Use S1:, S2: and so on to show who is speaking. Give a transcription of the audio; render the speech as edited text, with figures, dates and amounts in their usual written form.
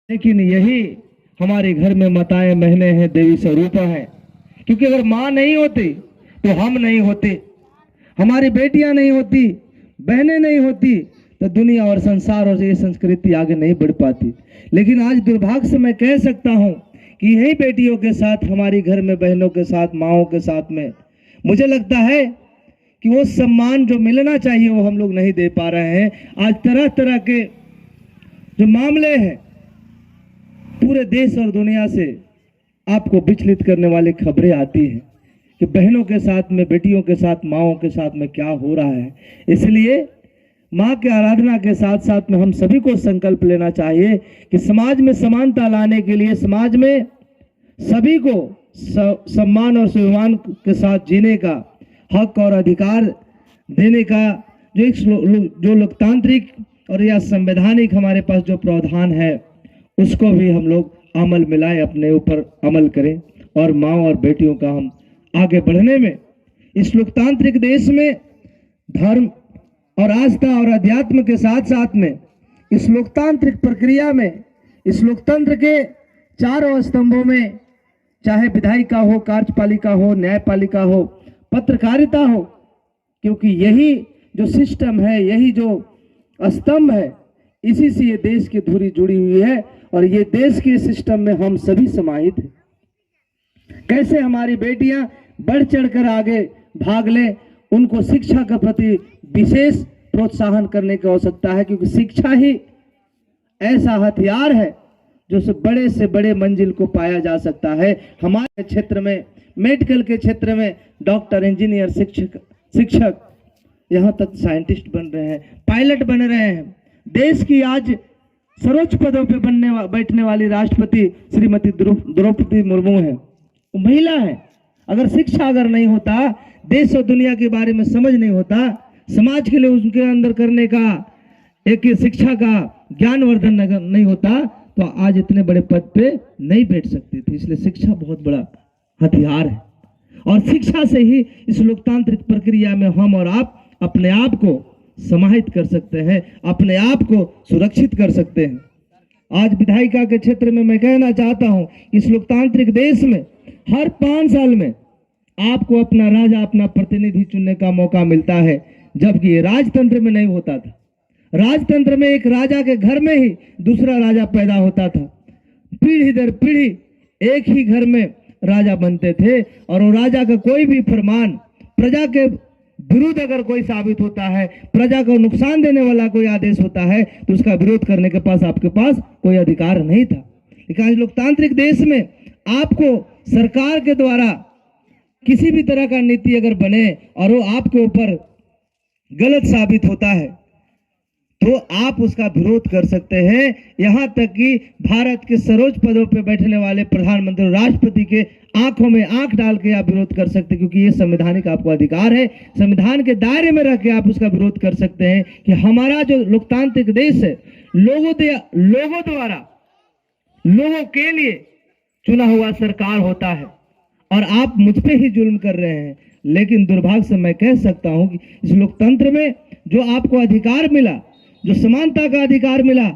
S1: लेकिन यही हमारे घर में माताएं बहनें हैं, देवी स्वरूपा हैं। क्योंकि अगर माँ नहीं होती तो हम नहीं होते, हमारी बेटियां नहीं होती, बहनें नहीं होती, तो दुनिया और संसार और ये संस्कृति आगे नहीं बढ़ पाती। लेकिन आज दुर्भाग्य से मैं कह सकता हूं कि यही बेटियों के साथ, हमारी घर में बहनों के साथ, माओं के साथ में मुझे लगता है कि वो सम्मान जो मिलना चाहिए वो हम लोग नहीं दे पा रहे हैं। आज तरह तरह के जो मामले हैं पूरे देश और दुनिया से आपको विचलित करने वाली खबरें आती हैं कि बहनों के साथ में, बेटियों के साथ, माओं के साथ में क्या हो रहा है। इसलिए माँ के आराधना के साथ साथ में हम सभी को संकल्प लेना चाहिए कि समाज में समानता लाने के लिए, समाज में सभी को सम्मान और स्वाभिमान के साथ जीने का हक और अधिकार देने का जो लोकतांत्रिक और या संवैधानिक हमारे पास जो प्रावधान है उसको भी हम लोग अमल में लाएं, अपने ऊपर अमल करें और माँ और बेटियों का हम आगे बढ़ने में, इस लोकतांत्रिक देश में धर्म और आस्था और अध्यात्म के साथ साथ में इस लोकतांत्रिक प्रक्रिया में, इस लोकतंत्र के चारों स्तंभों में, चाहे विधायिका हो, कार्यपालिका हो, न्यायपालिका हो, पत्रकारिता हो, क्योंकि यही जो सिस्टम है, यही जो स्तंभ है, इसी से ये देश की धुरी जुड़ी हुई है और ये देश के सिस्टम में हम सभी समाहित हैं। कैसे हमारी बेटियां बढ़ चढ़कर आगे भाग लें, उनको शिक्षा के प्रति विशेष प्रोत्साहन करने की आवश्यकता है, क्योंकि शिक्षा ही ऐसा हथियार है जो से बड़े मंजिल को पाया जा सकता है। हमारे क्षेत्र में, मेडिकल के क्षेत्र में बैठकर इंजीनियर, शिक्षक, यहाँ तक साइंटिस्ट बन रहे हैं, पायलट बन रहे हैं। देश की आज सर्वोच्च पदों पे बैठने वाली राष्ट्रपति श्रीमती द्रौपदी मुर्मू है, वो महिला है। अगर शिक्षा अगर नहीं होता, देश और दुनिया के बारे में समझ नहीं होता, समाज के लिए उनके अंदर करने का एक शिक्षा का ज्ञानवर्धन नहीं होता, तो आज इतने बड़े पद पे नहीं बैठ सकती थी। इसलिए शिक्षा बहुत बड़ा हथियार है और शिक्षा से ही इस लोकतांत्रिक प्रक्रिया में हम और आप अपने आप को समाहित कर सकते हैं, अपने आप को सुरक्षित कर सकते हैं। आज विधायिका के क्षेत्र में मैं कहना चाहता हूं, इस लोकतांत्रिक देश में हर 5 साल में आपको अपना राजा, अपना प्रतिनिधि चुनने का मौका मिलता है, जबकि ये राजतंत्र में नहीं होता था। राजतंत्र में एक राजा के घर में ही दूसरा राजा पैदा होता था, पीढ़ी दर पीढ़ी एक ही घर में राजा बनते थे और वो राजा का कोई भी फरमान प्रजा के विरुद्ध अगर कोई साबित होता है, प्रजा को नुकसान देने वाला कोई आदेश होता है, तो उसका विरोध करने के पास आपके पास कोई अधिकार नहीं था। लेकिन आज लोकतांत्रिक देश में आपको सरकार के द्वारा किसी भी तरह का नीति अगर बने और वो आपके ऊपर गलत साबित होता है तो आप उसका विरोध कर सकते हैं। यहां तक कि भारत के सर्वोच्च पदों पर बैठने वाले प्रधानमंत्री, राष्ट्रपति के आंखों में आंख डाल के आप विरोध कर सकते हैं, क्योंकि ये संवैधानिक आपको अधिकार है। संविधान के दायरे में रह के आप उसका विरोध कर सकते हैं कि हमारा जो लोकतांत्रिक देश है, लोगों द्वारा, लोगों के लिए चुना हुआ सरकार होता है और आप मुझ पे ही जुल्म कर रहे हैं। लेकिन दुर्भाग्य से मैं कह सकता हूं कि इस लोकतंत्र में जो आपको अधिकार मिला, जो समानता का अधिकार मिला,